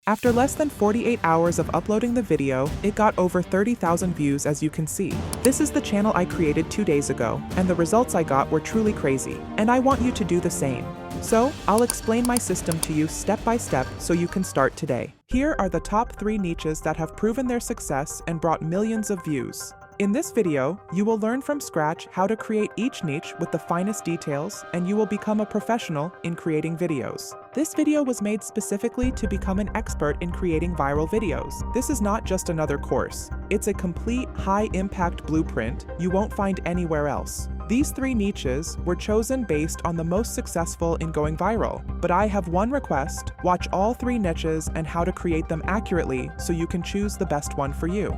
After less than 48 hours of uploading the video, it got over 30,000 views, as you can see. This is the channel I created 2 days ago, and the results I got were truly crazy, and I want you to do the same. So, I'll explain my system to you step by step so you can start today. Here are the top 3 niches that have proven their success and brought millions of views. In this video, you will learn from scratch how to create each niche with the finest details, and you will become a professional in creating videos. This video was made specifically to become an expert in creating viral videos. This is not just another course. It's a complete, high-impact blueprint you won't find anywhere else. These 3 niches were chosen based on the most successful in going viral. But I have one request: watch all 3 niches and how to create them accurately so you can choose the best one for you.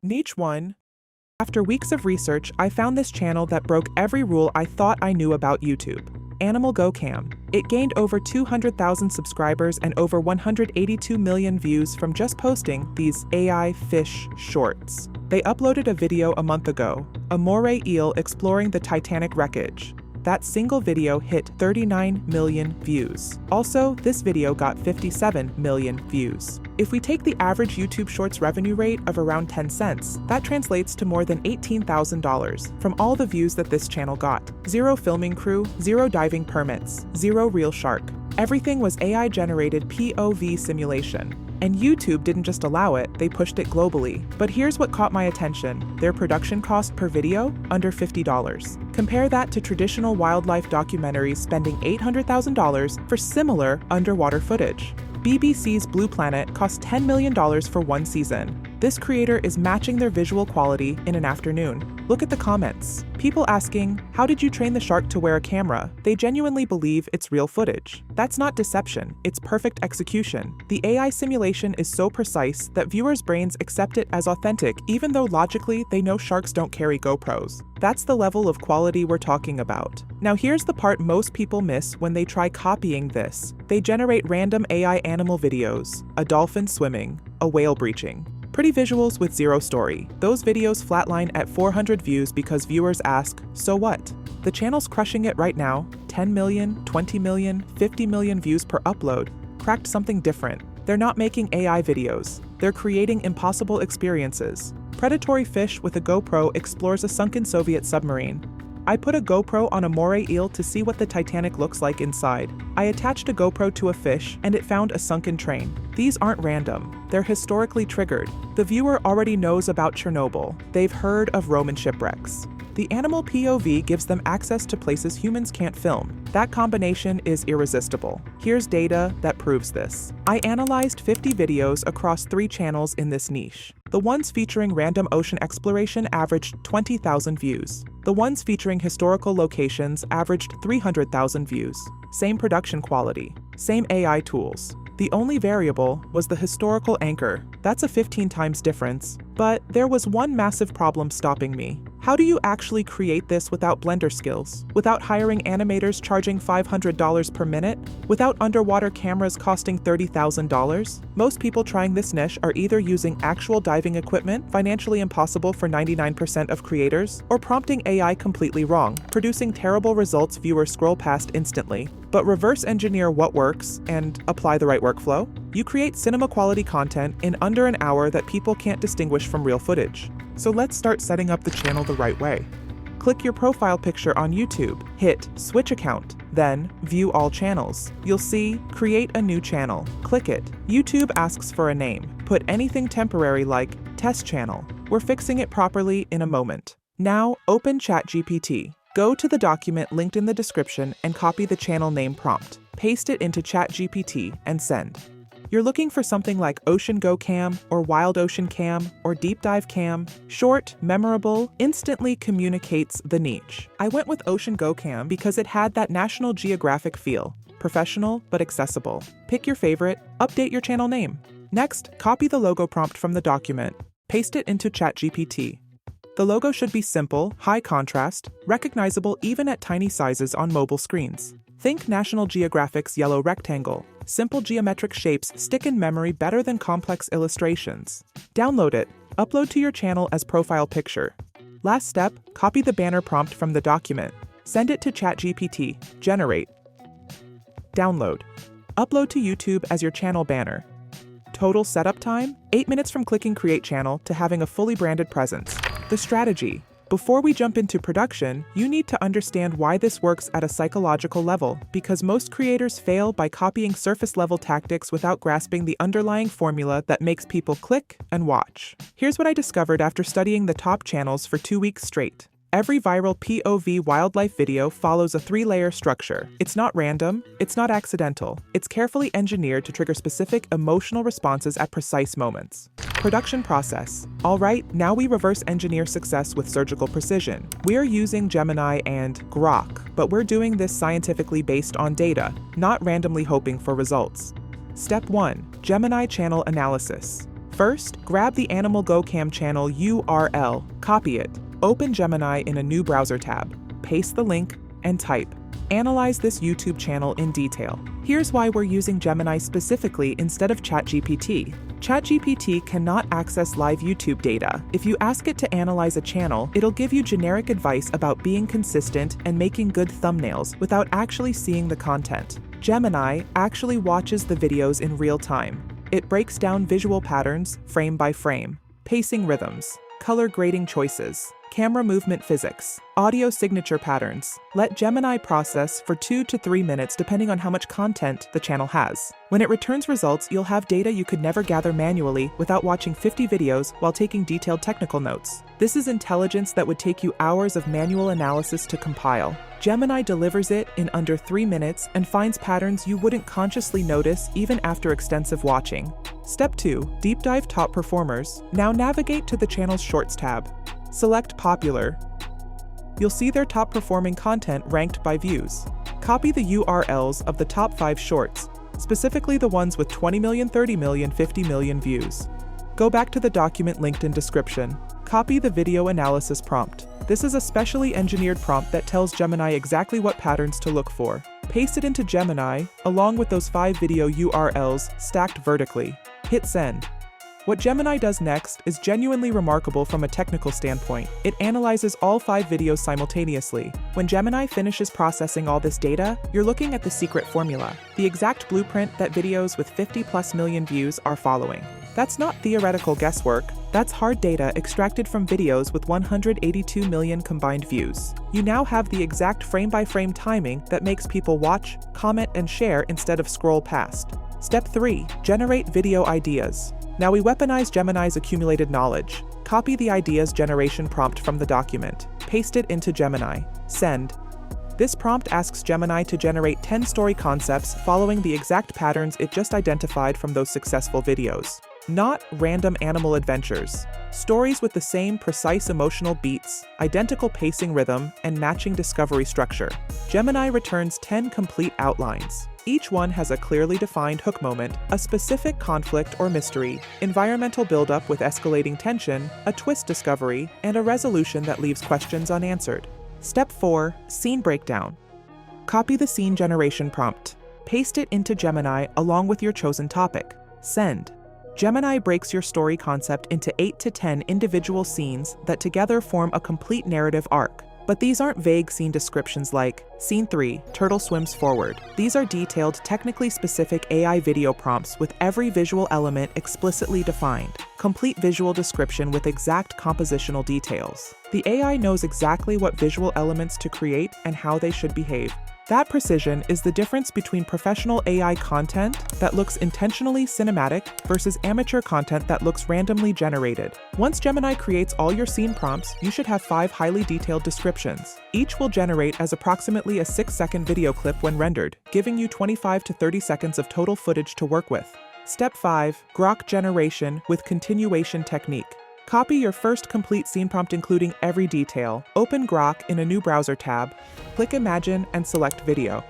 Niche 1. After weeks of research, I found this channel that broke every rule I thought I knew about YouTube. Animal Go Cam. It gained over 200,000 subscribers and over 182 million views from just posting these AI fish shorts. They uploaded a video a month ago, a moray eel exploring the Titanic wreckage. That single video hit 39 million views. Also, this video got 57 million views. If we take the average YouTube Shorts revenue rate of around 10 cents, that translates to more than $18,000 from all the views that this channel got. 0 filming crew, 0 diving permits, 0 real shark. Everything was AI-generated POV simulation. And YouTube didn't just allow it, they pushed it globally. But here's what caught my attention: their production cost per video, under $50. Compare that to traditional wildlife documentaries spending $800,000 for similar underwater footage. BBC's Blue Planet cost $10 million for 1 season. This creator is matching their visual quality in an afternoon. Look at the comments. People asking, "How did you train the shark to wear a camera?" They genuinely believe it's real footage. That's not deception, it's perfect execution. The AI simulation is so precise that viewers' brains accept it as authentic, even though logically they know sharks don't carry GoPros. That's the level of quality we're talking about. Now here's the part most people miss when they try copying this. They generate random AI animal videos, a dolphin swimming, a whale breaching. Pretty visuals with 0 story. Those videos flatline at 400 views because viewers ask, so what? The channel's crushing it right now. 10 million, 20 million, 50 million views per upload. Cracked something different. They're not making AI videos. They're creating impossible experiences. Predatory Fish with a GoPro explores a sunken Soviet submarine. I put a GoPro on a moray eel to see what the Titanic looks like inside. I attached a GoPro to a fish and it found a sunken train. These aren't random. They're historically triggered. The viewer already knows about Chernobyl. They've heard of Roman shipwrecks. The animal POV gives them access to places humans can't film. That combination is irresistible. Here's data that proves this. I analyzed 50 videos across 3 channels in this niche. The ones featuring random ocean exploration averaged 20,000 views. The ones featuring historical locations averaged 300,000 views. Same production quality, same AI tools. The only variable was the historical anchor. That's a 15 times difference. But there was one massive problem stopping me. How do you actually create this without Blender skills? Without hiring animators charging $500 per minute? Without underwater cameras costing $30,000? Most people trying this niche are either using actual diving equipment, financially impossible for 99% of creators, or prompting AI completely wrong, producing terrible results viewers scroll past instantly. But reverse engineer what works and apply the right workflow. You create cinema quality content in under an hour that people can't distinguish from real footage. So let's start setting up the channel the right way. Click your profile picture on YouTube, hit Switch Account, then View All Channels. You'll see Create a New Channel. Click it. YouTube asks for a name. Put anything temporary like Test Channel. We're fixing it properly in a moment. Now open ChatGPT. Go to the document linked in the description and copy the channel name prompt. Paste it into ChatGPT and send. You're looking for something like Ocean Go Cam, or Wild Ocean Cam, or Deep Dive Cam. Short, memorable, instantly communicates the niche. I went with Ocean Go Cam because it had that National Geographic feel. Professional, but accessible. Pick your favorite, update your channel name. Next, copy the logo prompt from the document. Paste it into ChatGPT. The logo should be simple, high contrast, recognizable even at tiny sizes on mobile screens. Think National Geographic's yellow rectangle. Simple geometric shapes stick in memory better than complex illustrations. Download it. Upload to your channel as profile picture. Last step, copy the banner prompt from the document. Send it to ChatGPT. Generate. Download. Upload to YouTube as your channel banner. Total setup time? 8 minutes from clicking Create Channel to having a fully branded presence. The strategy. Before we jump into production, you need to understand why this works at a psychological level, because most creators fail by copying surface-level tactics without grasping the underlying formula that makes people click and watch. Here's what I discovered after studying the top channels for 2 weeks straight. Every viral POV wildlife video follows a 3-layer structure. It's not random, it's not accidental, it's carefully engineered to trigger specific emotional responses at precise moments. Production process. Alright, now we reverse engineer success with surgical precision. We're using Gemini and Grok, but we're doing this scientifically based on data, not randomly hoping for results. Step 1. Gemini channel analysis. First, grab the Animal GoCam channel URL, copy it. Open Gemini in a new browser tab, paste the link, and type, "Analyze this YouTube channel in detail." Here's why we're using Gemini specifically instead of ChatGPT. ChatGPT cannot access live YouTube data. If you ask it to analyze a channel, it'll give you generic advice about being consistent and making good thumbnails without actually seeing the content. Gemini actually watches the videos in real time. It breaks down visual patterns, frame by frame, pacing rhythms, color grading choices, camera movement physics, audio signature patterns. Let Gemini process for 2 to 3 minutes depending on how much content the channel has. When it returns results, you'll have data you could never gather manually without watching 50 videos while taking detailed technical notes. This is intelligence that would take you hours of manual analysis to compile. Gemini delivers it in under 3 minutes and finds patterns you wouldn't consciously notice even after extensive watching. Step 2. Deep dive top performers. Now navigate to the channel's Shorts tab. Select Popular. You'll see their top performing content ranked by views. Copy the URLs of the top 5 shorts, specifically the ones with 20 million, 30 million, 50 million views. Go back to the document linked in description. Copy the video analysis prompt. This is a specially engineered prompt that tells Gemini exactly what patterns to look for. Paste it into Gemini, along with those 5 video URLs stacked vertically. Hit send. What Gemini does next is genuinely remarkable from a technical standpoint. It analyzes all 5 videos simultaneously. When Gemini finishes processing all this data, you're looking at the secret formula, the exact blueprint that videos with 50+ million views are following. That's not theoretical guesswork, that's hard data extracted from videos with 182 million combined views. You now have the exact frame-by-frame timing that makes people watch, comment, and share instead of scroll past. Step 3. Generate video ideas. Now we weaponize Gemini's accumulated knowledge. Copy the ideas generation prompt from the document. Paste it into Gemini. Send. This prompt asks Gemini to generate 10 story concepts following the exact patterns it just identified from those successful videos. Not random animal adventures. Stories with the same precise emotional beats, identical pacing rhythm, and matching discovery structure. Gemini returns 10 complete outlines. Each one has a clearly defined hook moment, a specific conflict or mystery, environmental buildup with escalating tension, a twist discovery, and a resolution that leaves questions unanswered. Step 4. Scene breakdown. Copy the scene generation prompt. Paste it into Gemini along with your chosen topic. Send. Gemini breaks your story concept into 8 to 10 individual scenes that together form a complete narrative arc. But these aren't vague scene descriptions like, Scene 3, Turtle swims forward. These are detailed, technically specific AI video prompts with every visual element explicitly defined. Complete visual description with exact compositional details. The AI knows exactly what visual elements to create and how they should behave. That precision is the difference between professional AI content that looks intentionally cinematic versus amateur content that looks randomly generated. Once Gemini creates all your scene prompts, you should have 5 highly detailed descriptions. Each will generate as approximately a 6-second video clip when rendered, giving you 25 to 30 seconds of total footage to work with. Step 5. Grok generation with continuation technique. Copy your first complete scene prompt including every detail. Open Grok in a new browser tab. Click Imagine and select Video.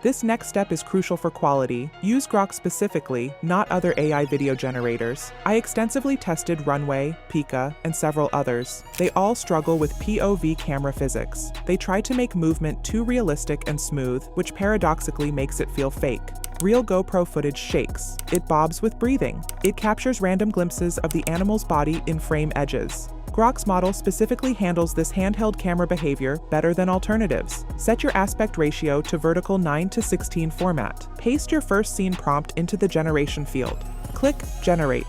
This next step is crucial for quality. Use Grok specifically, not other AI video generators. I extensively tested Runway, Pika, and several others. They all struggle with POV camera physics. They try to make movement too realistic and smooth, which paradoxically makes it feel fake. Real GoPro footage shakes. It bobs with breathing. It captures random glimpses of the animal's body in frame edges. Grok's model specifically handles this handheld camera behavior better than alternatives. Set your aspect ratio to vertical 9:16 format. Paste your first scene prompt into the generation field. Click Generate.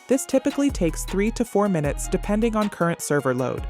This typically takes 3 to 4 minutes depending on current server load.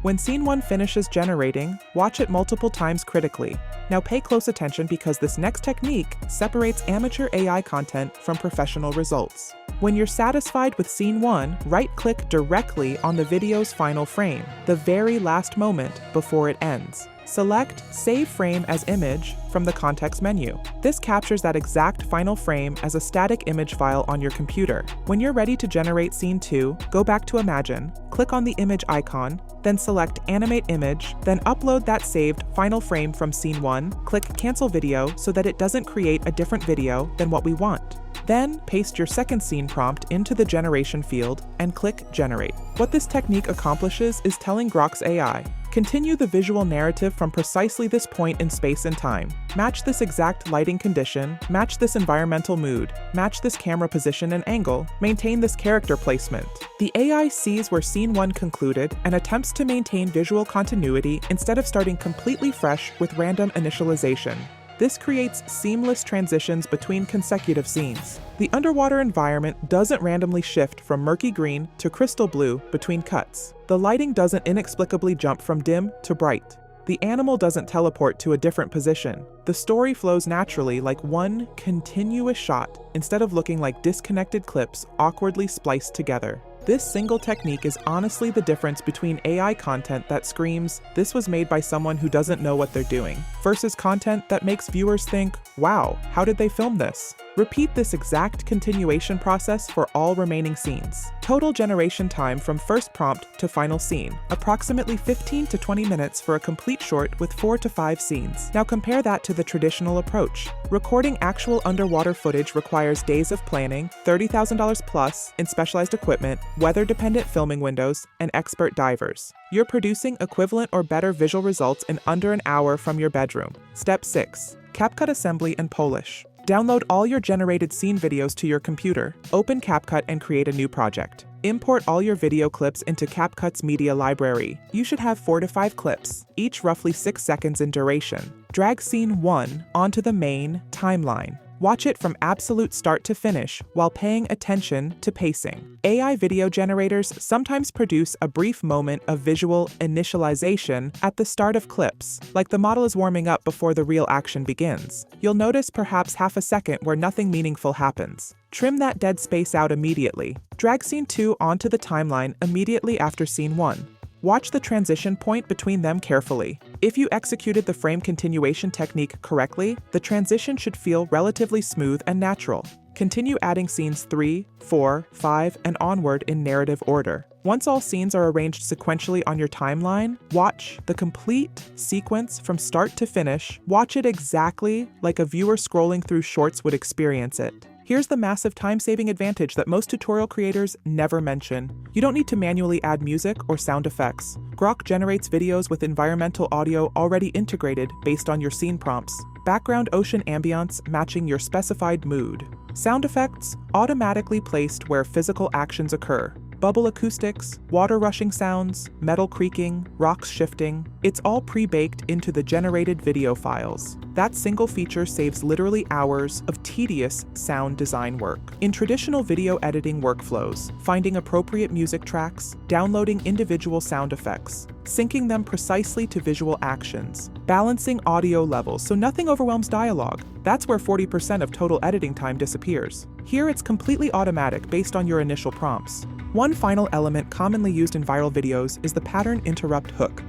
When Scene 1 finishes generating, watch it multiple times critically. Now pay close attention because this next technique separates amateur AI content from professional results. When you're satisfied with Scene 1, right-click directly on the video's final frame, the very last moment before it ends. Select Save Frame as Image from the context menu. This captures that exact final frame as a static image file on your computer. When you're ready to generate Scene 2, go back to Imagine, click on the image icon, then select Animate Image, then upload that saved final frame from Scene 1, click Cancel Video so that it doesn't create a different video than what we want. Then, paste your second scene prompt into the generation field and click Generate. What this technique accomplishes is telling Grok's AI, continue the visual narrative from precisely this point in space and time. Match this exact lighting condition, match this environmental mood, match this camera position and angle, maintain this character placement. The AI sees where Scene 1 concluded and attempts to maintain visual continuity instead of starting completely fresh with random initialization. This creates seamless transitions between consecutive scenes. The underwater environment doesn't randomly shift from murky green to crystal blue between cuts. The lighting doesn't inexplicably jump from dim to bright. The animal doesn't teleport to a different position. The story flows naturally like one continuous shot instead of looking like disconnected clips awkwardly spliced together. This single technique is honestly the difference between AI content that screams, "This was made by someone who doesn't know what they're doing," versus content that makes viewers think, "Wow, how did they film this?" Repeat this exact continuation process for all remaining scenes. Total generation time from first prompt to final scene, approximately 15 to 20 minutes for a complete short with 4 to 5 scenes. Now compare that to the traditional approach. Recording actual underwater footage requires days of planning, $30,000 plus in specialized equipment, weather-dependent filming windows, and expert divers. You're producing equivalent or better visual results in under an hour from your bedroom. Step 6. CapCut Assembly and Polish. Download all your generated scene videos to your computer, open CapCut and create a new project. Import all your video clips into CapCut's media library. You should have 4 to 5 clips, each roughly 6 seconds in duration. Drag Scene 1 onto the main timeline. Watch it from absolute start to finish while paying attention to pacing. AI video generators sometimes produce a brief moment of visual initialization at the start of clips, like the model is warming up before the real action begins. You'll notice perhaps half a second where nothing meaningful happens. Trim that dead space out immediately. Drag Scene 2 onto the timeline immediately after Scene 1. Watch the transition point between them carefully. If you executed the frame continuation technique correctly, the transition should feel relatively smooth and natural. Continue adding scenes 3, 4, 5, and onward in narrative order. Once all scenes are arranged sequentially on your timeline, watch the complete sequence from start to finish. Watch it exactly like a viewer scrolling through shorts would experience it. Here's the massive time-saving advantage that most tutorial creators never mention. You don't need to manually add music or sound effects. Grok generates videos with environmental audio already integrated based on your scene prompts. Background ocean ambience matching your specified mood. Sound effects automatically placed where physical actions occur. Bubble acoustics, water rushing sounds, metal creaking, rocks shifting, it's all pre-baked into the generated video files. That single feature saves literally hours of tedious sound design work. In traditional video editing workflows, finding appropriate music tracks, downloading individual sound effects, syncing them precisely to visual actions, balancing audio levels so nothing overwhelms dialogue, that's where 40% of total editing time disappears. Here it's completely automatic based on your initial prompts. One final element commonly used in viral videos is the pattern interrupt hook.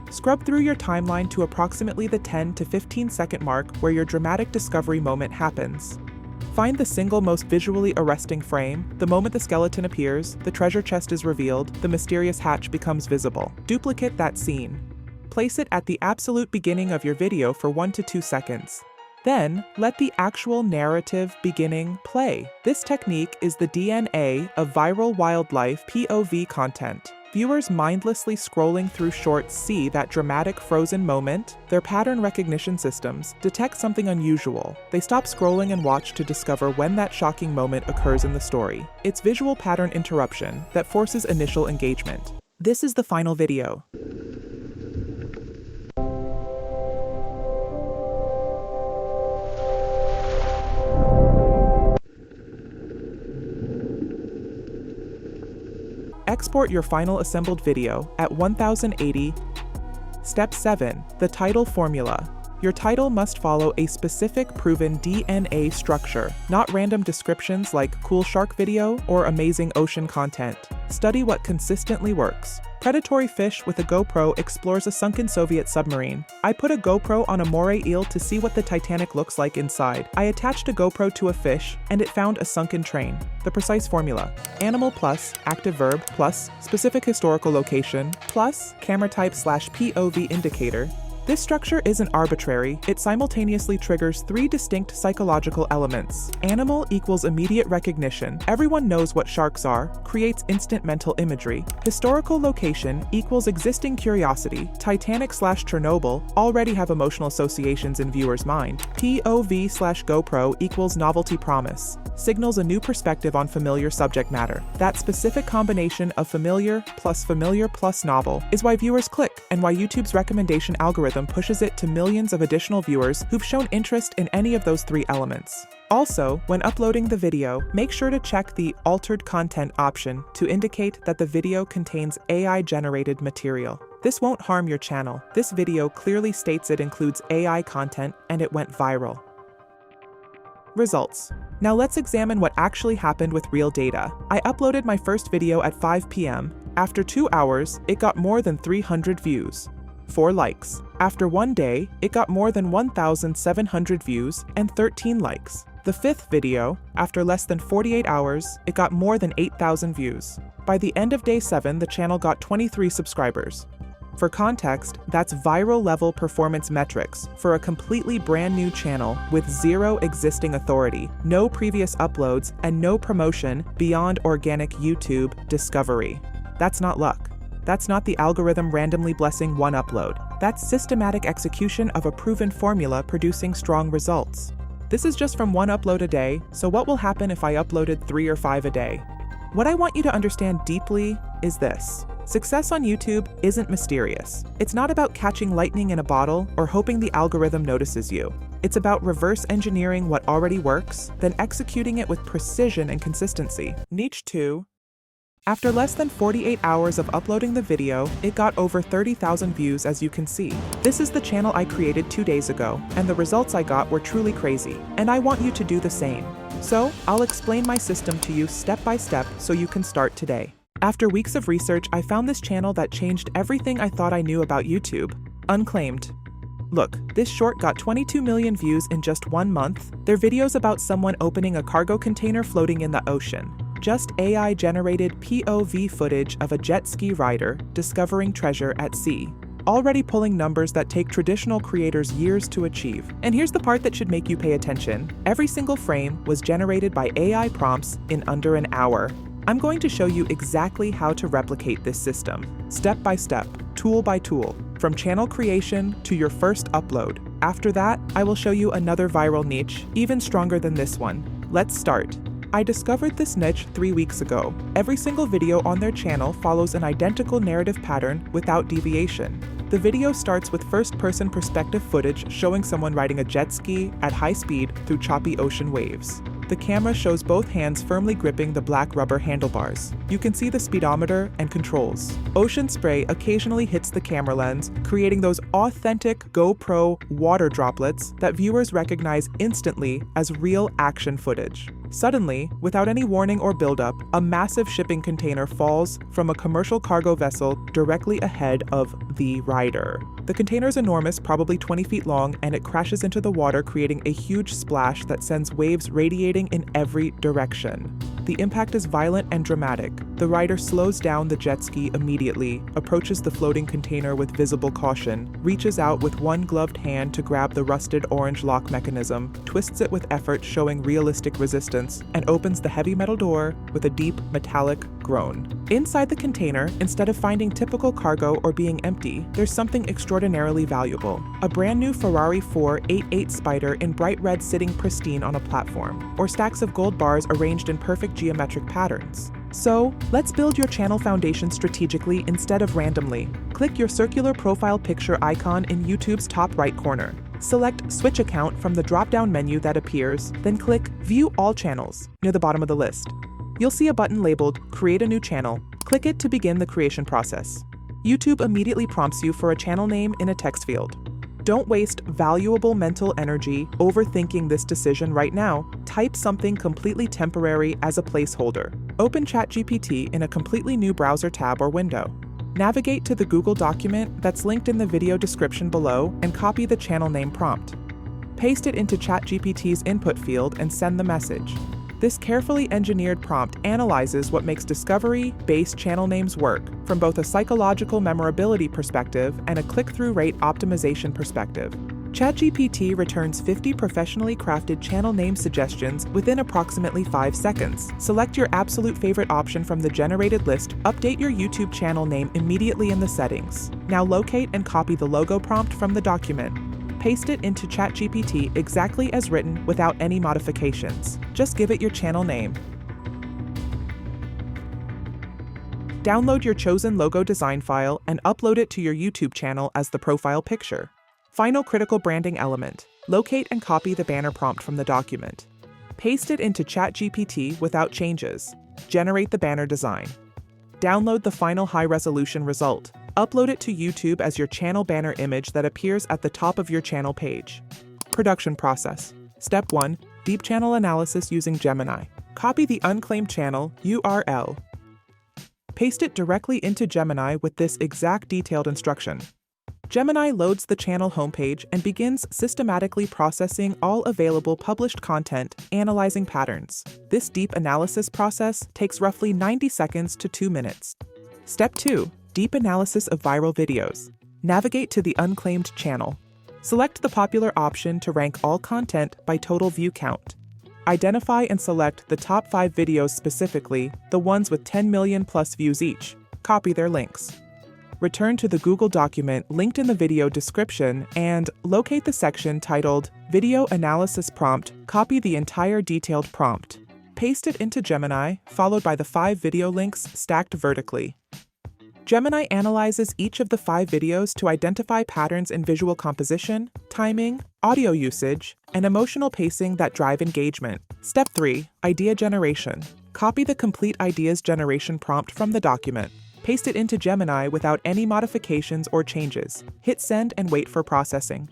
Scrub through your timeline to approximately the 10 to 15 second mark where your dramatic discovery moment happens. Find the single most visually arresting frame, the moment the skeleton appears, the treasure chest is revealed, the mysterious hatch becomes visible. Duplicate that scene. Place it at the absolute beginning of your video for 1 to 2 seconds. Then, let the actual narrative beginning play. This technique is the DNA of viral wildlife POV content. Viewers mindlessly scrolling through shorts see that dramatic frozen moment. Their pattern recognition systems detect something unusual. They stop scrolling and watch to discover when that shocking moment occurs in the story. It's visual pattern interruption that forces initial engagement. This is the final video. Export your final assembled video at 1080. Step 7. The title formula. Your title must follow a specific proven DNA structure, not random descriptions like cool shark video or amazing ocean content. Study what consistently works. Predatory fish with a GoPro explores a sunken Soviet submarine. I put a GoPro on a moray eel to see what the Titanic looks like inside. I attached a GoPro to a fish, and it found a sunken train. The precise formula: animal plus active verb plus specific historical location plus camera type / POV indicator. This structure isn't arbitrary, it simultaneously triggers 3 distinct psychological elements. Animal equals immediate recognition, everyone knows what sharks are, creates instant mental imagery. Historical location equals existing curiosity, Titanic / Chernobyl already have emotional associations in viewers' mind. POV / GoPro equals novelty promise, signals a new perspective on familiar subject matter. That specific combination of familiar plus novel is why viewers click and why YouTube's recommendation algorithm pushes it to millions of additional viewers who've shown interest in any of those 3 elements. Also, when uploading the video, make sure to check the Altered Content option to indicate that the video contains AI-generated material. This won't harm your channel. This video clearly states it includes AI content and it went viral. Results. Now let's examine what actually happened with real data. I uploaded my first video at 5 p.m. After 2 hours, it got more than 300 views. 4 likes. After 1 day, it got more than 1,700 views and 13 likes. The 5th video, after less than 48 hours, it got more than 8,000 views. By the end of day 7, the channel got 23 subscribers. For context, that's viral level performance metrics for a completely brand new channel with 0 existing authority, no previous uploads, and no promotion beyond organic YouTube discovery. That's not luck. That's not the algorithm randomly blessing one upload. That's systematic execution of a proven formula producing strong results. This is just from 1 upload a day, so what will happen if I uploaded 3 or 5 a day? What I want you to understand deeply is this. Success on YouTube isn't mysterious. It's not about catching lightning in a bottle or hoping the algorithm notices you. It's about reverse engineering what already works, then executing it with precision and consistency. Niche 2. After less than 48 hours of uploading the video, it got over 30,000 views, as you can see. This is the channel I created 2 days ago, and the results I got were truly crazy, and I want you to do the same. So, I'll explain my system to you step by step so you can start today. After weeks of research, I found this channel that changed everything I thought I knew about YouTube. Unclaimed. Look, this short got 22 million views in just 1 month. They're videos about someone opening a cargo container floating in the ocean. Just AI-generated POV footage of a jet ski rider discovering treasure at sea. Already pulling numbers that take traditional creators years to achieve. And here's the part that should make you pay attention. Every single frame was generated by AI prompts in under an hour. I'm going to show you exactly how to replicate this system, step by step, tool by tool, from channel creation to your first upload. After that, I will show you another viral niche, even stronger than this one. Let's start. I discovered this niche 3 weeks ago. Every single video on their channel follows an identical narrative pattern without deviation. The video starts with first-person perspective footage showing someone riding a jet ski at high speed through choppy ocean waves. The camera shows both hands firmly gripping the black rubber handlebars. You can see the speedometer and controls. Ocean spray occasionally hits the camera lens, creating those authentic GoPro water droplets that viewers recognize instantly as real action footage. Suddenly, without any warning or buildup, a massive shipping container falls from a commercial cargo vessel directly ahead of the rider. The container is enormous, probably 20 feet long, and it crashes into the water, creating a huge splash that sends waves radiating in every direction. The impact is violent and dramatic. The rider slows down the jet ski immediately, approaches the floating container with visible caution, reaches out with one gloved hand to grab the rusted orange lock mechanism, twists it with effort showing realistic resistance, and opens the heavy metal door with a deep metallic groan. Inside the container, instead of finding typical cargo or being empty, there's something extraordinarily valuable. A brand new Ferrari 488 Spider in bright red sitting pristine on a platform, or stacks of gold bars arranged in perfect geometric patterns. So, let's build your channel foundation strategically instead of randomly. Click your circular profile picture icon in YouTube's top right corner. Select Switch Account from the drop-down menu that appears, then click View All Channels near the bottom of the list. You'll see a button labeled Create a New Channel. Click it to begin the creation process. YouTube immediately prompts you for a channel name in a text field. Don't waste valuable mental energy overthinking this decision right now. Type something completely temporary as a placeholder. Open ChatGPT in a completely new browser tab or window. Navigate to the Google document that's linked in the video description below and copy the channel name prompt. Paste it into ChatGPT's input field and send the message. This carefully engineered prompt analyzes what makes discovery-based channel names work from both a psychological memorability perspective and a click-through rate optimization perspective. ChatGPT returns 50 professionally crafted channel name suggestions within approximately 5 seconds. Select your absolute favorite option from the generated list. Update your YouTube channel name immediately in the settings. Now locate and copy the logo prompt from the document. Paste it into ChatGPT exactly as written without any modifications. Just give it your channel name. Download your chosen logo design file and upload it to your YouTube channel as the profile picture. Final critical branding element. Locate and copy the banner prompt from the document. Paste it into ChatGPT without changes. Generate the banner design. Download the final high-resolution result. Upload it to YouTube as your channel banner image that appears at the top of your channel page. Production process. Step 1. Deep channel analysis using Gemini. Copy the unclaimed channel URL. Paste it directly into Gemini with this exact detailed instruction. Gemini loads the channel homepage and begins systematically processing all available published content, analyzing patterns. This deep analysis process takes roughly 90 seconds to 2 minutes. Step 2. Deep analysis of viral videos. Navigate to the unclaimed channel. Select the popular option to rank all content by total view count. Identify and select the top 5 videos specifically, the ones with 10 million plus views each. Copy their links. Return to the Google document linked in the video description and locate the section titled Video Analysis Prompt. Copy the entire detailed prompt. Paste it into Gemini, followed by the 5 video links stacked vertically. Gemini analyzes each of the 5 videos to identify patterns in visual composition, timing, audio usage, and emotional pacing that drive engagement. Step 3. Idea generation. Copy the complete ideas generation prompt from the document. Paste it into Gemini without any modifications or changes. Hit send and wait for processing.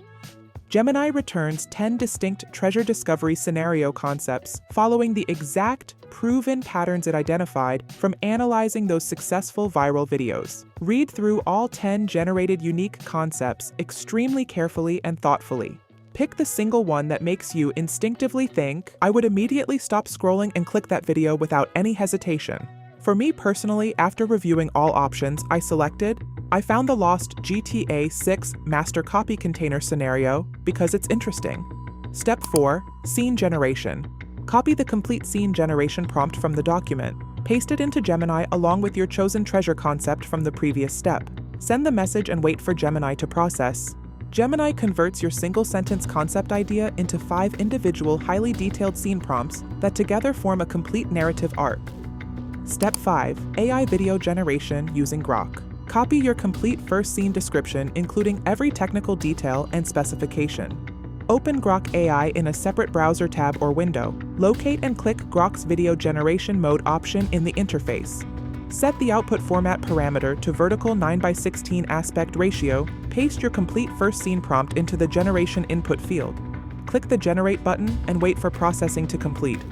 Gemini returns 10 distinct treasure discovery scenario concepts following the exact proven patterns it identified from analyzing those successful viral videos. Read through all 10 generated unique concepts extremely carefully and thoughtfully. Pick the single one that makes you instinctively think, I would immediately stop scrolling and click that video without any hesitation. For me personally, after reviewing all options I selected, I found the lost GTA 6 master copy container scenario because it's interesting. Step 4. Scene generation. Copy the complete scene generation prompt from the document. Paste it into Gemini along with your chosen treasure concept from the previous step. Send the message and wait for Gemini to process. Gemini converts your single-sentence concept idea into 5 individual, highly detailed scene prompts that together form a complete narrative arc. Step 5. AI video generation using Grok. Copy your complete first scene description, including every technical detail and specification. Open Grok AI in a separate browser tab or window. Locate and click Grok's video generation mode option in the interface. Set the output format parameter to vertical 9:16 aspect ratio. Paste your complete first scene prompt into the generation input field. Click the Generate button and wait for processing to complete.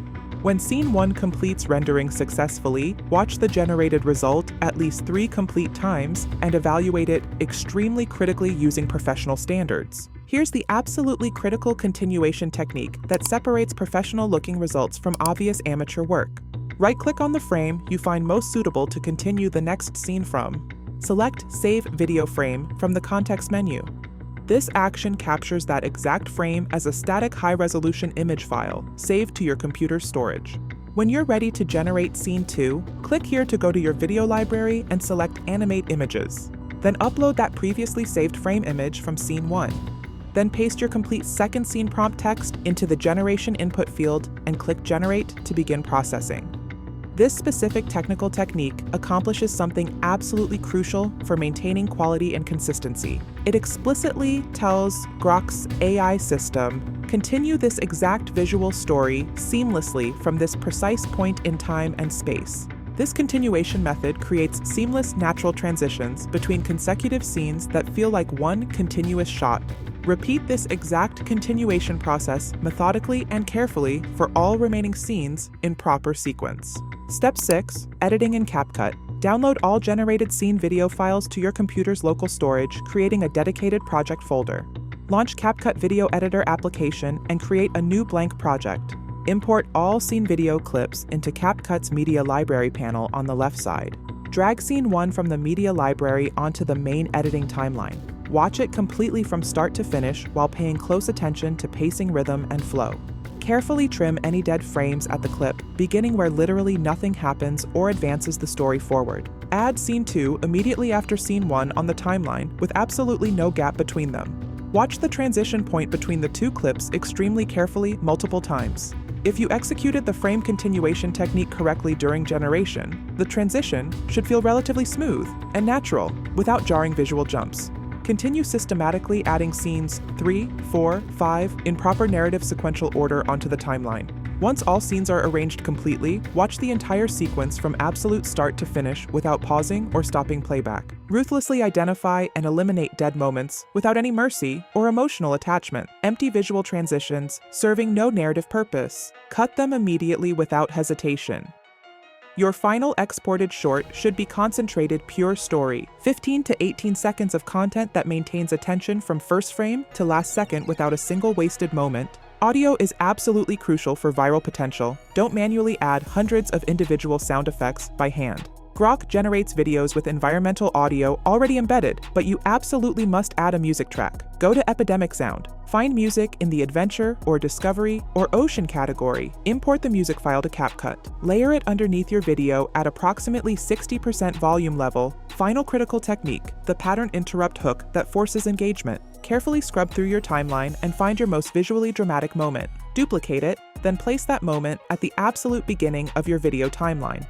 When Scene 1 completes rendering successfully, watch the generated result at least 3 complete times and evaluate it extremely critically using professional standards. Here's the absolutely critical continuation technique that separates professional-looking results from obvious amateur work. Right-click on the frame you find most suitable to continue the next scene from. Select Save Video Frame from the context menu. This action captures that exact frame as a static high-resolution image file, saved to your computer's storage. When you're ready to generate Scene 2, click here to go to your video library and select Animate Images. Then upload that previously saved frame image from Scene 1. Then paste your complete second scene prompt text into the Generation input field and click Generate to begin processing. This specific technical technique accomplishes something absolutely crucial for maintaining quality and consistency. It explicitly tells Grok's AI system, continue this exact visual story seamlessly from this precise point in time and space. This continuation method creates seamless, natural transitions between consecutive scenes that feel like one continuous shot. Repeat this exact continuation process methodically and carefully for all remaining scenes in proper sequence. Step 6. Editing in CapCut. Download all generated scene video files to your computer's local storage, creating a dedicated project folder. Launch CapCut Video Editor application and create a new blank project. Import all scene video clips into CapCut's Media Library panel on the left side. Drag Scene 1 from the Media Library onto the main editing timeline. Watch it completely from start to finish while paying close attention to pacing, rhythm, and flow. Carefully trim any dead frames at the clip, beginning where literally nothing happens or advances the story forward. Add Scene 2 immediately after Scene 1 on the timeline with absolutely no gap between them. Watch the transition point between the two clips extremely carefully multiple times. If you executed the frame continuation technique correctly during generation, the transition should feel relatively smooth and natural without jarring visual jumps. Continue systematically adding scenes 3, 4, 5 in proper narrative sequential order onto the timeline. Once all scenes are arranged completely, watch the entire sequence from absolute start to finish without pausing or stopping playback. Ruthlessly identify and eliminate dead moments without any mercy or emotional attachment. Empty visual transitions serving no narrative purpose. Cut them immediately without hesitation. Your final exported short should be concentrated pure story, 15 to 18 seconds of content that maintains attention from first frame to last second without a single wasted moment. Audio is absolutely crucial for viral potential. Don't manually add hundreds of individual sound effects by hand. Grok generates videos with environmental audio already embedded, but you absolutely must add a music track. Go to Epidemic Sound. Find music in the Adventure or Discovery or Ocean category. Import the music file to CapCut. Layer it underneath your video at approximately 60% volume level. Final critical technique, the pattern interrupt hook that forces engagement. Carefully scrub through your timeline and find your most visually dramatic moment. Duplicate it, then place that moment at the absolute beginning of your video timeline.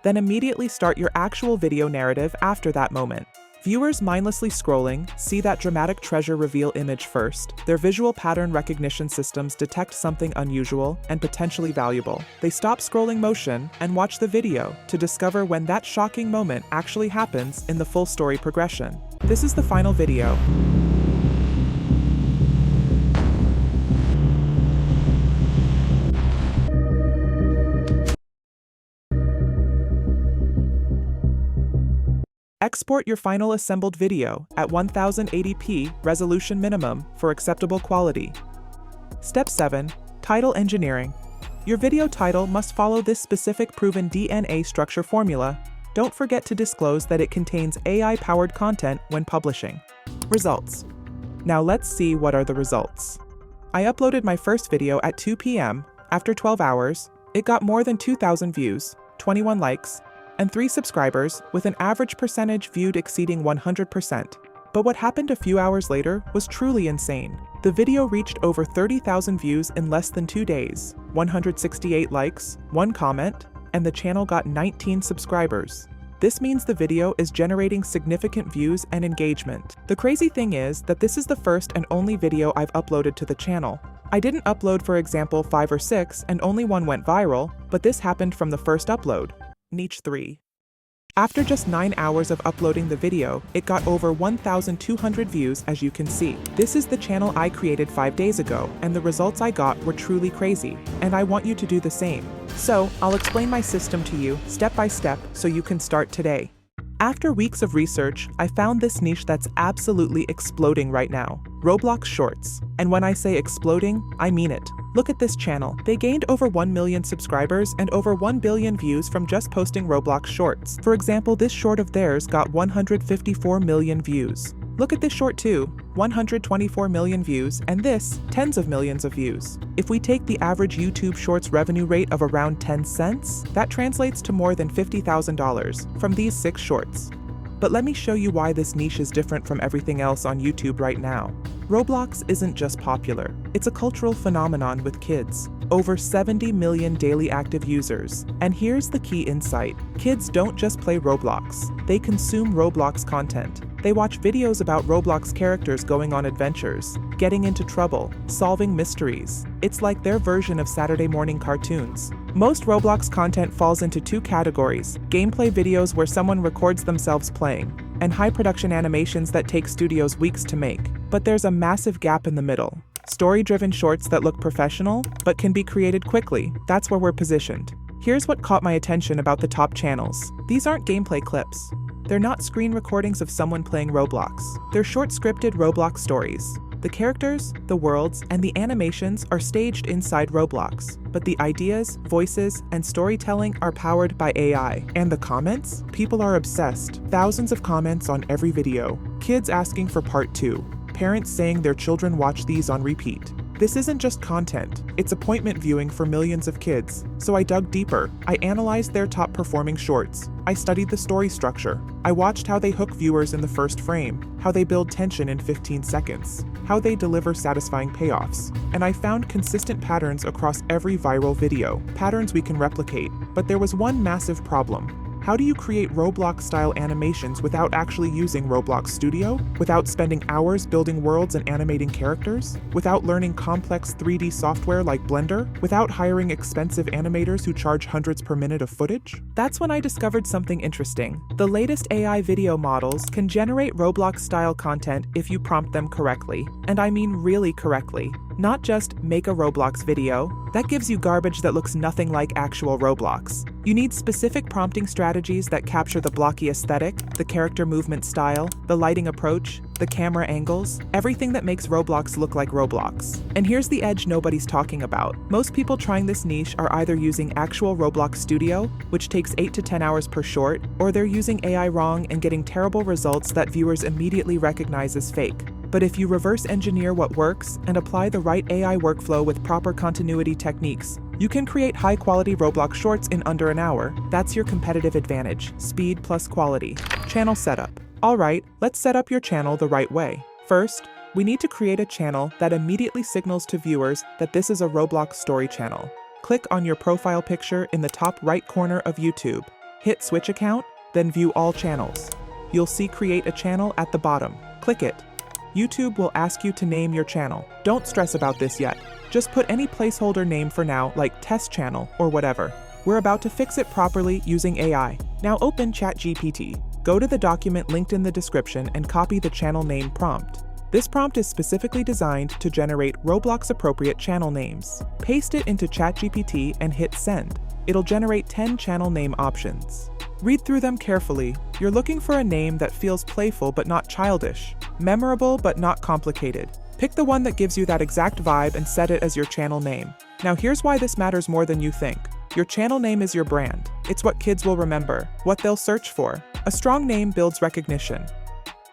Then immediately start your actual video narrative after that moment. Viewers mindlessly scrolling see that dramatic treasure reveal image first. Their visual pattern recognition systems detect something unusual and potentially valuable. They stop scrolling motion and watch the video to discover when that shocking moment actually happens in the full story progression. This is the final video. Export your final assembled video at 1080p resolution minimum for acceptable quality. Step 7. Title engineering. Your video title must follow this specific proven DNA structure formula. Don't forget to disclose that it contains AI-powered content when publishing. Results. Now let's see what are the results. I uploaded my first video at 2 p.m. After 12 hours, it got more than 2,000 views, 21 likes, and 3 subscribers with an average percentage viewed exceeding 100%. But what happened a few hours later was truly insane. The video reached over 30,000 views in less than 2 days, 168 likes, 1 comment, and the channel got 19 subscribers. This means the video is generating significant views and engagement. The crazy thing is that this is the first and only video I've uploaded to the channel. I didn't upload, for example, 5 or 6 and only 1 went viral, but this happened from the first upload. Niche 3. After just 9 hours of uploading the video, it got over 1,200 views, as you can see. This is the channel I created 5 days ago, and the results I got were truly crazy, and I want you to do the same. So, I'll explain my system to you, step by step, so you can start today. After weeks of research, I found this niche that's absolutely exploding right now. Roblox Shorts. And when I say exploding, I mean it. Look at this channel. They gained over 1 million subscribers and over 1 billion views from just posting Roblox Shorts. For example, this short of theirs got 154 million views. Look at this short too, 124 million views, and this, tens of millions of views. If we take the average YouTube Shorts revenue rate of around 10 cents, that translates to more than $50,000 from these 6 shorts. But let me show you why this niche is different from everything else on YouTube right now. Roblox isn't just popular, it's a cultural phenomenon with kids. Over 70 million daily active users. And here's the key insight. Kids don't just play Roblox, they consume Roblox content. They watch videos about Roblox characters going on adventures, getting into trouble, solving mysteries. It's like their version of Saturday morning cartoons. Most Roblox content falls into two categories: gameplay videos where someone records themselves playing, and high production animations that take studios weeks to make. But there's a massive gap in the middle. Story-driven shorts that look professional, but can be created quickly. That's where we're positioned. Here's what caught my attention about the top channels. These aren't gameplay clips. They're not screen recordings of someone playing Roblox. They're short scripted Roblox stories. The characters, the worlds, and the animations are staged inside Roblox, but the ideas, voices, and storytelling are powered by AI. And the comments? People are obsessed. Thousands of comments on every video. Kids asking for part 2. Parents saying their children watch these on repeat. This isn't just content, it's appointment viewing for millions of kids. So I dug deeper. I analyzed their top performing shorts. I studied the story structure. I watched how they hook viewers in the first frame, how they build tension in 15 seconds, how they deliver satisfying payoffs. And I found consistent patterns across every viral video, patterns we can replicate. But there was one massive problem. How do you create Roblox-style animations without actually using Roblox Studio? Without spending hours building worlds and animating characters? Without learning complex 3D software like Blender? Without hiring expensive animators who charge hundreds per minute of footage? That's when I discovered something interesting. The latest AI video models can generate Roblox-style content if you prompt them correctly. And I mean really correctly. Not just make a Roblox video. That gives you garbage that looks nothing like actual Roblox. You need specific prompting strategies that capture the blocky aesthetic, the character movement style, the lighting approach, the camera angles, everything that makes Roblox look like Roblox. And here's the edge nobody's talking about. Most people trying this niche are either using actual Roblox Studio, which takes 8 to 10 hours per short, or they're using AI wrong and getting terrible results that viewers immediately recognize as fake. But if you reverse engineer what works and apply the right AI workflow with proper continuity techniques, you can create high-quality Roblox shorts in under an hour. That's your competitive advantage: speed plus quality. Channel setup. Alright, let's set up your channel the right way. First, we need to create a channel that immediately signals to viewers that this is a Roblox story channel. Click on your profile picture in the top right corner of YouTube. Hit Switch Account, then View All Channels. You'll see Create a Channel at the bottom. Click it. YouTube will ask you to name your channel. Don't stress about this yet. Just put any placeholder name for now, like Test Channel or whatever. We're about to fix it properly using AI. Now open ChatGPT. Go to the document linked in the description and copy the channel name prompt. This prompt is specifically designed to generate Roblox-appropriate channel names. Paste it into ChatGPT and hit Send. It'll generate 10 channel name options. Read through them carefully. You're looking for a name that feels playful but not childish, memorable but not complicated. Pick the one that gives you that exact vibe and set it as your channel name. Now here's why this matters more than you think. Your channel name is your brand. It's what kids will remember, what they'll search for. A strong name builds recognition.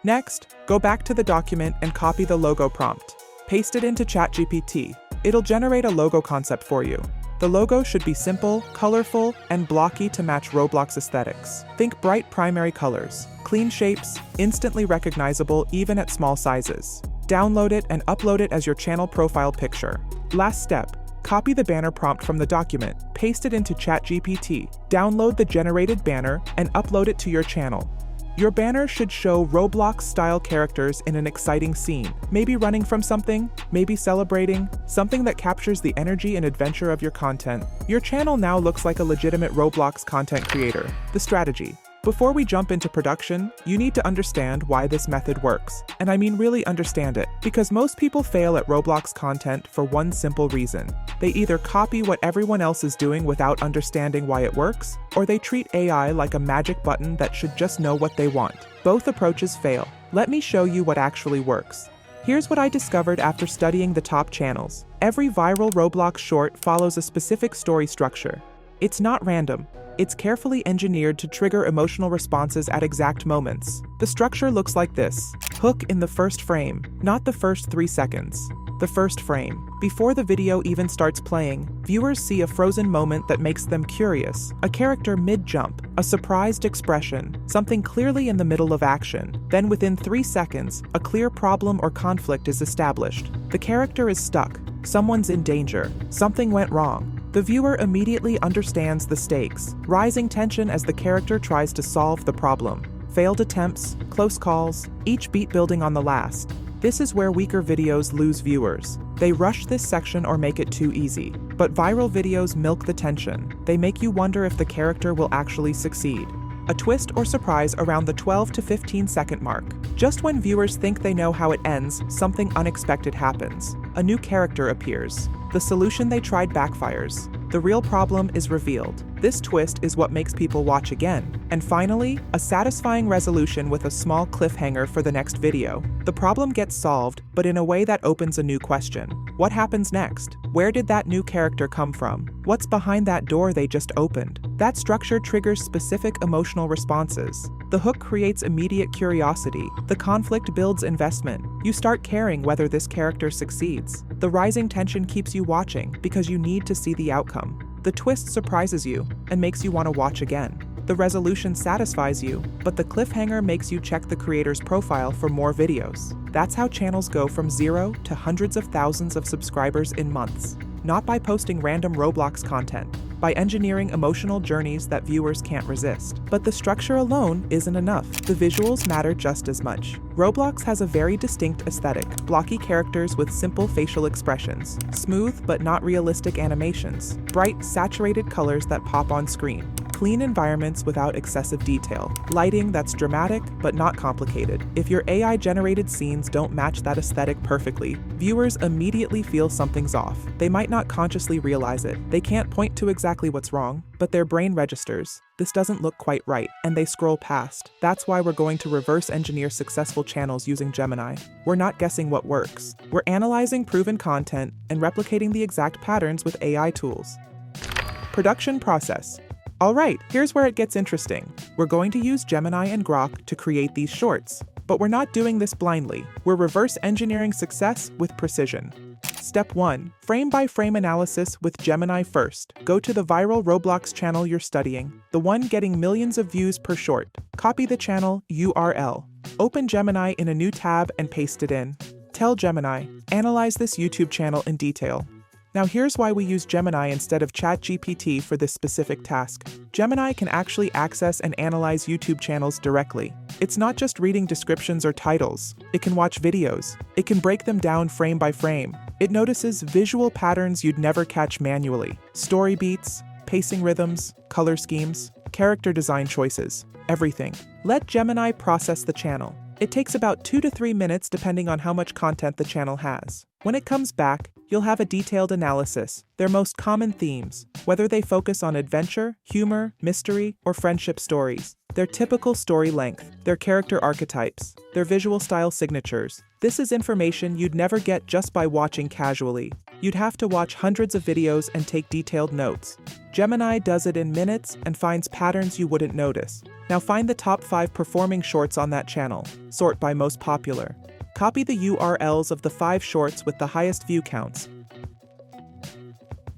Next, go back to the document and copy the logo prompt. Paste it into ChatGPT. It'll generate a logo concept for you. The logo should be simple, colorful, and blocky to match Roblox aesthetics. Think bright primary colors, clean shapes, instantly recognizable even at small sizes. Download it and upload it as your channel profile picture. Last step, copy the banner prompt from the document, paste it into ChatGPT, download the generated banner, and upload it to your channel. Your banner should show Roblox-style characters in an exciting scene, maybe running from something, maybe celebrating, something that captures the energy and adventure of your content. Your channel now looks like a legitimate Roblox content creator. The strategy. Before we jump into production, you need to understand why this method works. And I mean really understand it, because most people fail at Roblox content for one simple reason. They either copy what everyone else is doing without understanding why it works, or they treat AI like a magic button that should just know what they want. Both approaches fail. Let me show you what actually works. Here's what I discovered after studying the top channels. Every viral Roblox short follows a specific story structure. It's not random. It's carefully engineered to trigger emotional responses at exact moments. The structure looks like this. Hook in the first frame, not the first 3 seconds. The first frame. Before the video even starts playing, viewers see a frozen moment that makes them curious, a character mid-jump, a surprised expression, something clearly in the middle of action. Then within 3 seconds, a clear problem or conflict is established. The character is stuck, someone's in danger, something went wrong. The viewer immediately understands the stakes, rising tension as the character tries to solve the problem. Failed attempts, close calls, each beat building on the last. This is where weaker videos lose viewers. They rush this section or make it too easy. But viral videos milk the tension. They make you wonder if the character will actually succeed. A twist or surprise around the 12 to 15-second mark. Just when viewers think they know how it ends, something unexpected happens. A new character appears. The solution they tried backfires. The real problem is revealed. This twist is what makes people watch again. And finally, a satisfying resolution with a small cliffhanger for the next video. The problem gets solved, but in a way that opens a new question. What happens next? Where did that new character come from? What's behind that door they just opened? That structure triggers specific emotional responses. The hook creates immediate curiosity. The conflict builds investment. You start caring whether this character succeeds. The rising tension keeps you watching because you need to see the outcome. The twist surprises you and makes you want to watch again. The resolution satisfies you, but the cliffhanger makes you check the creator's profile for more videos. That's how channels go from 0 to hundreds of thousands of subscribers in months. Not by posting random Roblox content, by engineering emotional journeys that viewers can't resist. But the structure alone isn't enough. The visuals matter just as much. Roblox has a very distinct aesthetic, blocky characters with simple facial expressions, smooth but not realistic animations, bright, saturated colors that pop on screen, clean environments without excessive detail, lighting that's dramatic but not complicated. If your AI-generated scenes don't match that aesthetic perfectly, viewers immediately feel something's off. They might not consciously realize it. They can't point to exactly what's wrong, but their brain registers. This doesn't look quite right, and they scroll past. That's why we're going to reverse engineer successful channels using Gemini. We're not guessing what works. We're analyzing proven content and replicating the exact patterns with AI tools. Production process. Alright, here's where it gets interesting. We're going to use Gemini and Grok to create these shorts. But we're not doing this blindly. We're reverse engineering success with precision. Step 1. Frame-by-frame analysis with Gemini first. Go to the viral Roblox channel you're studying, the one getting millions of views per short. Copy the channel URL. Open Gemini in a new tab and paste it in. Tell Gemini, analyze this YouTube channel in detail. Now here's why we use Gemini instead of ChatGPT for this specific task. Gemini can actually access and analyze YouTube channels directly. It's not just reading descriptions or titles. It can watch videos. It can break them down frame by frame. It notices visual patterns you'd never catch manually. Story beats, pacing rhythms, color schemes, character design choices, everything. Let Gemini process the channel. It takes about 2 to 3 minutes depending on how much content the channel has. When it comes back, you'll have a detailed analysis, their most common themes, whether they focus on adventure, humor, mystery, or friendship stories, their typical story length, their character archetypes, their visual style signatures. This is information you'd never get just by watching casually. You'd have to watch hundreds of videos and take detailed notes. Gemini does it in minutes and finds patterns you wouldn't notice. Now find the top 5 performing shorts on that channel. Sort by most popular. Copy the URLs of the 5 shorts with the highest view counts.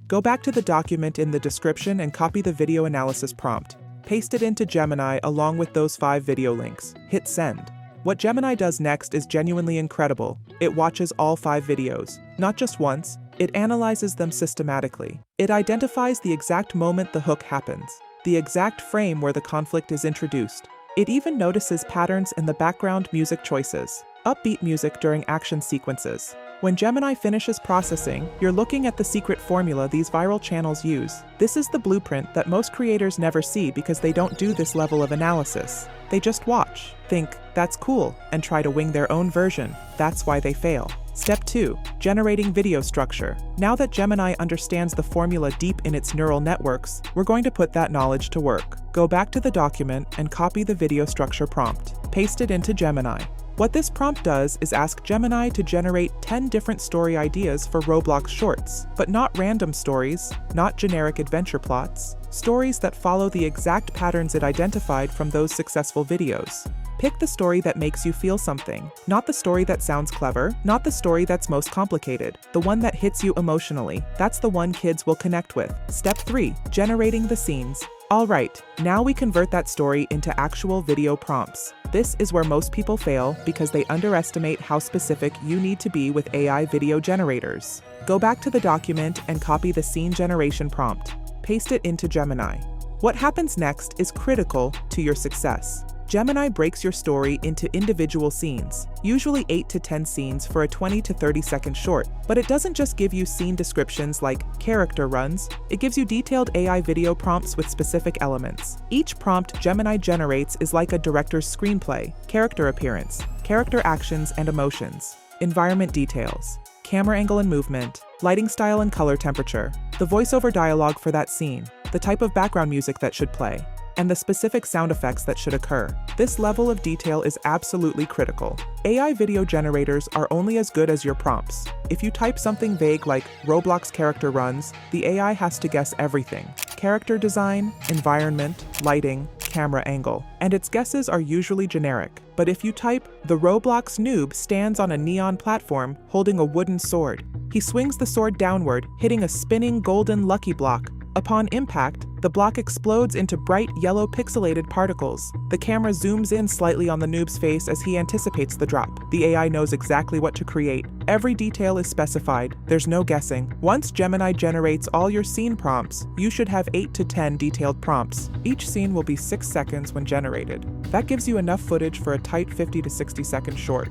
Go back to the document in the description and copy the video analysis prompt. Paste it into Gemini along with those 5 video links. Hit send. What Gemini does next is genuinely incredible. It watches all 5 videos. Not just once, it analyzes them systematically. It identifies the exact moment the hook happens, the exact frame where the conflict is introduced. It even notices patterns in the background music choices. Upbeat music during action sequences. When Gemini finishes processing, you're looking at the secret formula these viral channels use. This is the blueprint that most creators never see because they don't do this level of analysis. They just watch, think, that's cool, and try to wing their own version. That's why they fail. Step 2. Generating video structure. Now that Gemini understands the formula deep in its neural networks, we're going to put that knowledge to work. Go back to the document and copy the video structure prompt. Paste it into Gemini. What this prompt does is ask Gemini to generate 10 different story ideas for Roblox shorts, but not random stories, not generic adventure plots, stories that follow the exact patterns it identified from those successful videos. Pick the story that makes you feel something, not the story that sounds clever, not the story that's most complicated, the one that hits you emotionally. That's the one kids will connect with. Step 3. Generating the scenes. Alright, now we convert that story into actual video prompts. This is where most people fail because they underestimate how specific you need to be with AI video generators. Go back to the document and copy the scene generation prompt. Paste it into Gemini. What happens next is critical to your success. Gemini breaks your story into individual scenes, usually 8 to 10 scenes for a 20 to 30 second short. But it doesn't just give you scene descriptions like character runs, it gives you detailed AI video prompts with specific elements. Each prompt Gemini generates is like a director's screenplay: character appearance, character actions and emotions, environment details, camera angle and movement, lighting style and color temperature, the voiceover dialogue for that scene, the type of background music that should play, and the specific sound effects that should occur. This level of detail is absolutely critical. AI video generators are only as good as your prompts. If you type something vague like Roblox character runs, the AI has to guess everything: character design, environment, lighting, camera angle. And its guesses are usually generic. But if you type, "The Roblox noob stands on a neon platform holding a wooden sword. He swings the sword downward, hitting a spinning golden lucky block. Upon impact, the block explodes into bright yellow pixelated particles. The camera zooms in slightly on the noob's face as he anticipates the drop." The AI knows exactly what to create. Every detail is specified. There's no guessing. Once Gemini generates all your scene prompts, you should have 8 to 10 detailed prompts. Each scene will be 6 seconds when generated. That gives you enough footage for a tight 50 to 60 second short.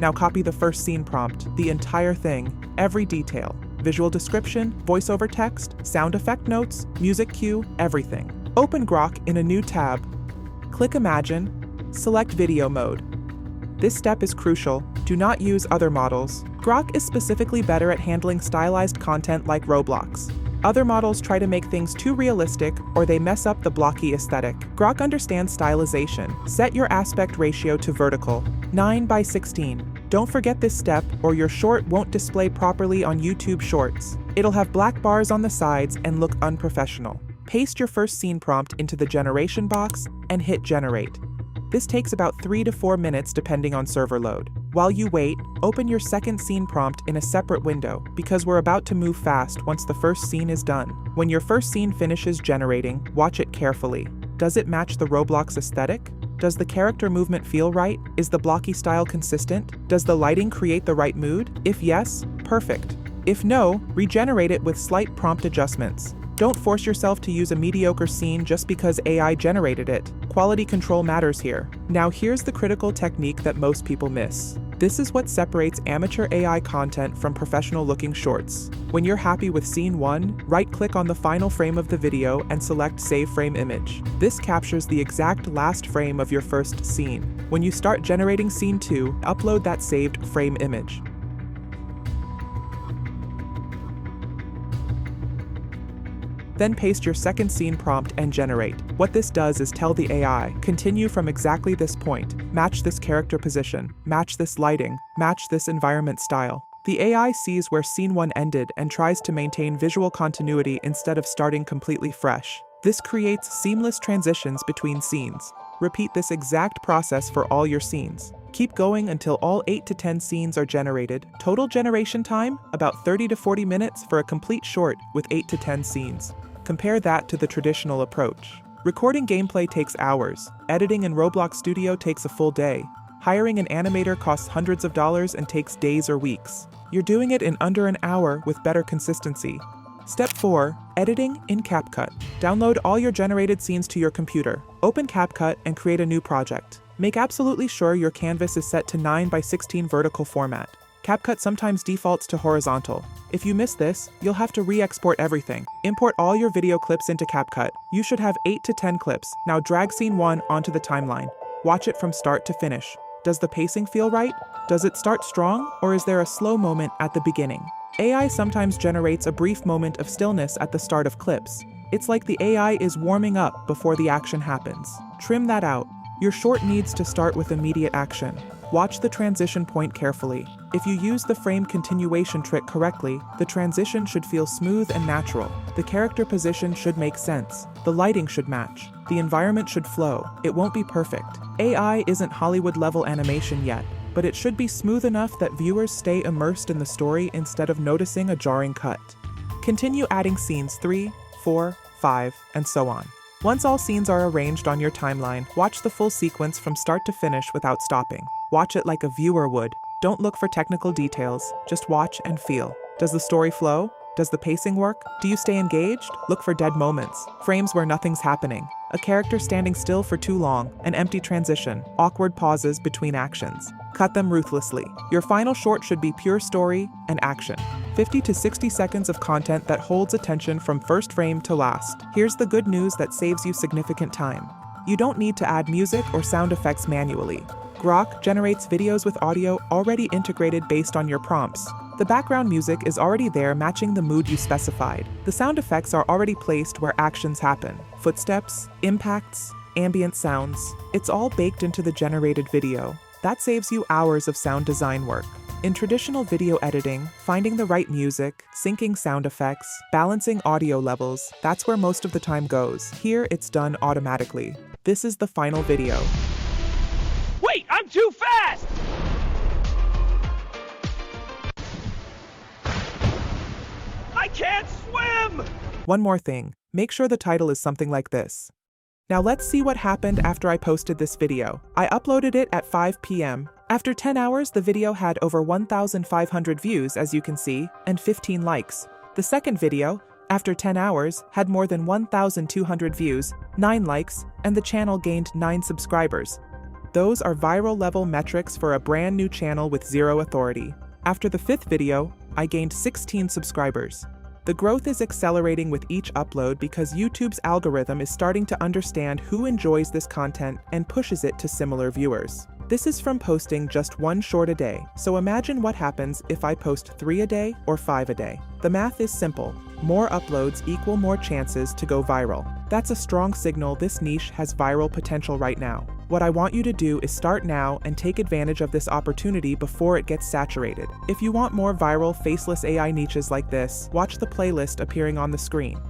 Now copy the first scene prompt, the entire thing, every detail. Visual description, voiceover text, sound effect notes, music cue, everything. Open Grok in a new tab. Click Imagine. Select Video Mode. This step is crucial. Do not use other models. Grok is specifically better at handling stylized content like Roblox. Other models try to make things too realistic, or they mess up the blocky aesthetic. Grok understands stylization. Set your aspect ratio to vertical, 9:16. Don't forget this step, or your short won't display properly on YouTube Shorts. It'll have black bars on the sides and look unprofessional. Paste your first scene prompt into the generation box and hit Generate. This takes about 3 to 4 minutes depending on server load. While you wait, open your second scene prompt in a separate window, because we're about to move fast once the first scene is done. When your first scene finishes generating, watch it carefully. Does it match the Roblox aesthetic? Does the character movement feel right? Is the blocky style consistent? Does the lighting create the right mood? If yes, perfect. If no, regenerate it with slight prompt adjustments. Don't force yourself to use a mediocre scene just because AI generated it. Quality control matters here. Now here's the critical technique that most people miss. This is what separates amateur AI content from professional-looking shorts. When you're happy with scene 1, right-click on the final frame of the video and select Save Frame Image. This captures the exact last frame of your first scene. When you start generating scene 2, upload that saved frame image. Then paste your second scene prompt and generate. What this does is tell the AI, continue from exactly this point, match this character position, match this lighting, match this environment style. The AI sees where scene 1 ended and tries to maintain visual continuity instead of starting completely fresh. This creates seamless transitions between scenes. Repeat this exact process for all your scenes. Keep going until all 8 to 10 scenes are generated. Total generation time, about 30 to 40 minutes for a complete short with 8 to 10 scenes. Compare that to the traditional approach. Recording gameplay takes hours. Editing in Roblox Studio takes a full day. Hiring an animator costs hundreds of dollars and takes days or weeks. You're doing it in under an hour with better consistency. Step 4. Editing in CapCut. Download all your generated scenes to your computer. Open CapCut and create a new project. Make absolutely sure your canvas is set to 9:16 vertical format. CapCut sometimes defaults to horizontal. If you miss this, you'll have to re-export everything. Import all your video clips into CapCut. You should have 8 to 10 clips. Now drag scene 1 onto the timeline. Watch it from start to finish. Does the pacing feel right? Does it start strong, or is there a slow moment at the beginning? AI sometimes generates a brief moment of stillness at the start of clips. It's like the AI is warming up before the action happens. Trim that out. Your short needs to start with immediate action. Watch the transition point carefully. If you use the frame continuation trick correctly, the transition should feel smooth and natural. The character position should make sense. The lighting should match. The environment should flow. It won't be perfect. AI isn't Hollywood-level animation yet, but it should be smooth enough that viewers stay immersed in the story instead of noticing a jarring cut. Continue adding scenes 3, 4, 5, and so on. Once all scenes are arranged on your timeline, watch the full sequence from start to finish without stopping. Watch it like a viewer would. Don't look for technical details, just watch and feel. Does the story flow? Does the pacing work? Do you stay engaged? Look for dead moments, frames where nothing's happening, a character standing still for too long, an empty transition, awkward pauses between actions. Cut them ruthlessly. Your final short should be pure story and action. 50 to 60 seconds of content that holds attention from first frame to last. Here's the good news that saves you significant time. You don't need to add music or sound effects manually. Grok generates videos with audio already integrated based on your prompts. The background music is already there matching the mood you specified. The sound effects are already placed where actions happen. Footsteps, impacts, ambient sounds. It's all baked into the generated video. That saves you hours of sound design work. In traditional video editing, finding the right music, syncing sound effects, balancing audio levels, that's where most of the time goes. Here, it's done automatically. This is the final video. Wait, I'm too fast! I can't swim! One more thing, make sure the title is something like this. Now let's see what happened after I posted this video. I uploaded it at 5 p.m. After 10 hours, the video had over 1,500 views, as you can see, and 15 likes. The second video, after 10 hours, had more than 1,200 views, 9 likes, and the channel gained 9 subscribers. Those are viral level metrics for a brand new channel with zero authority. After the fifth video, I gained 16 subscribers. The growth is accelerating with each upload because YouTube's algorithm is starting to understand who enjoys this content and pushes it to similar viewers. This is from posting just one short a day, so imagine what happens if I post 3 a day or 5 a day. The math is simple. More uploads equal more chances to go viral. That's a strong signal this niche has viral potential right now. What I want you to do is start now and take advantage of this opportunity before it gets saturated. If you want more viral, faceless AI niches like this, watch the playlist appearing on the screen.